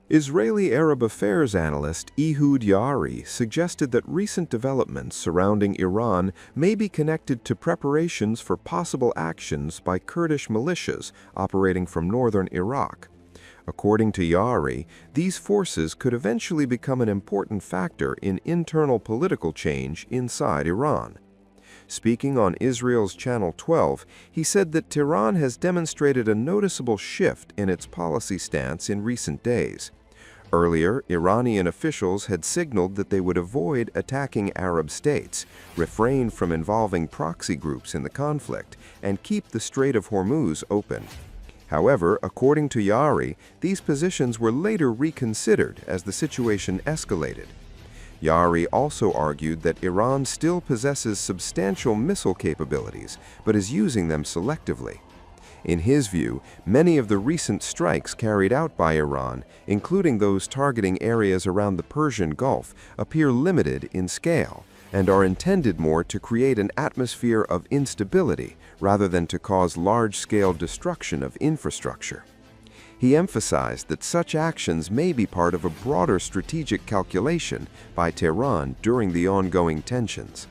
Israeli Arab affairs analyst Ehud Yaari suggested that recent developments surrounding Iran may be connected to preparations for possible actions by Kurdish militias operating from northern Iraq. According to Yaari, these forces could eventually become an important factor in internal political change inside Iran. Speaking on Israel's Channel 12, he said that Tehran has demonstrated a noticeable shift in its policy stance in recent days. Earlier, Iranian officials had signaled that they would avoid attacking Arab states, refrain from involving proxy groups in the conflict, and keep the Strait of Hormuz open. However, according to Yaari, these positions were later reconsidered as the situation escalated. Yaari also argued that Iran still possesses substantial missile capabilities, but is using them selectively. In his view, many of the recent strikes carried out by Iran, including those targeting areas around the Persian Gulf, appear limited in scale and are intended more to create an atmosphere of instability rather than to cause large-scale destruction of infrastructure. He emphasized that such actions may be part of a broader strategic calculation by Tehran during the ongoing tensions.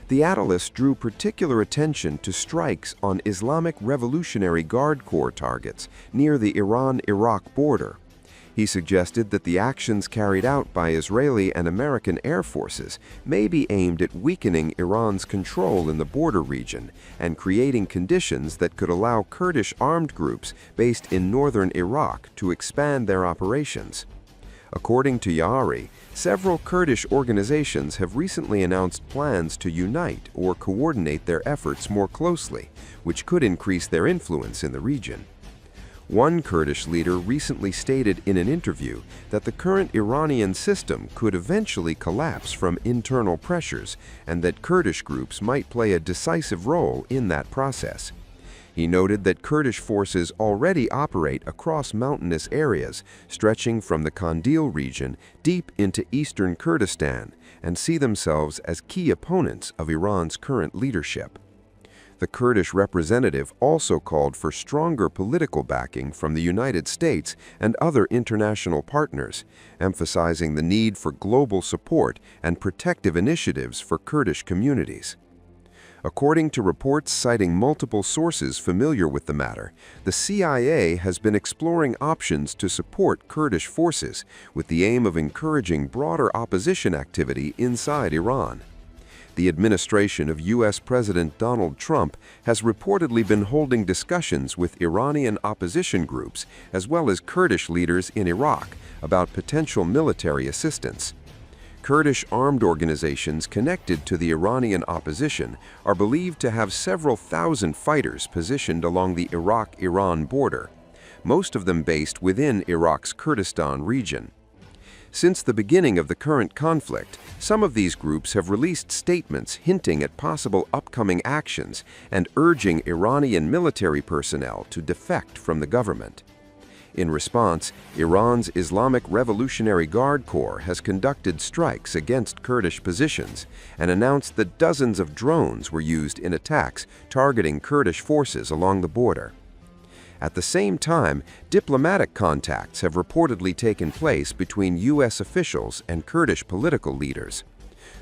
The analyst drew particular attention to strikes on Islamic Revolutionary Guard Corps targets near the Iran-Iraq border. He suggested that the actions carried out by Israeli and American air forces may be aimed at weakening Iran's control in the border region and creating conditions that could allow Kurdish armed groups based in northern Iraq to expand their operations. According to Yaari, several Kurdish organizations have recently announced plans to unite or coordinate their efforts more closely, which could increase their influence in the region. One Kurdish leader recently stated in an interview that the current Iranian system could eventually collapse from internal pressures and that Kurdish groups might play a decisive role in that process. He noted that Kurdish forces already operate across mountainous areas stretching from the Kandil region deep into eastern Kurdistan and see themselves as key opponents of Iran's current leadership. The Kurdish representative also called for stronger political backing from the United States and other international partners, emphasizing the need for global support and protective initiatives for Kurdish communities. According to reports citing multiple sources familiar with the matter, the CIA has been exploring options to support Kurdish forces with the aim of encouraging broader opposition activity inside Iran. The administration of U.S. President Donald Trump has reportedly been holding discussions with Iranian opposition groups as well as Kurdish leaders in Iraq about potential military assistance. Kurdish armed organizations connected to the Iranian opposition are believed to have several thousand fighters positioned along the Iraq-Iran border, most of them based within Iraq's Kurdistan region. Since the beginning of the current conflict, some of these groups have released statements hinting at possible upcoming actions and urging Iranian military personnel to defect from the government. In response, Iran's Islamic Revolutionary Guard Corps has conducted strikes against Kurdish positions and announced that dozens of drones were used in attacks targeting Kurdish forces along the border. At the same time, diplomatic contacts have reportedly taken place between U.S. officials and Kurdish political leaders.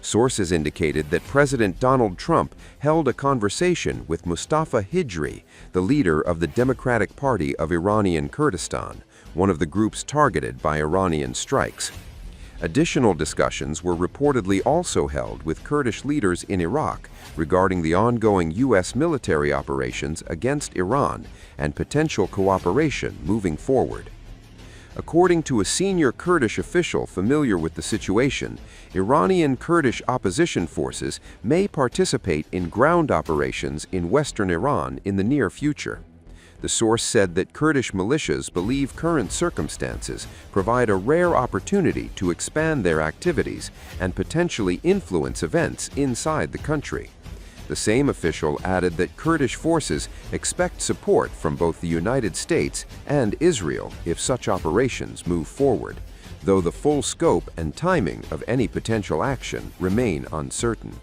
Sources indicated that President Donald Trump held a conversation with Mustafa Hijri, the leader of the Democratic Party of Iranian Kurdistan, one of the groups targeted by Iranian strikes. Additional discussions were reportedly also held with Kurdish leaders in Iraq regarding the ongoing U.S. military operations against Iran and potential cooperation moving forward. According to a senior Kurdish official familiar with the situation, Iranian Kurdish opposition forces may participate in ground operations in western Iran in the near future. The source said that Kurdish militias believe current circumstances provide a rare opportunity to expand their activities and potentially influence events inside the country. The same official added that Kurdish forces expect support from both the United States and Israel if such operations move forward, though the full scope and timing of any potential action remain uncertain.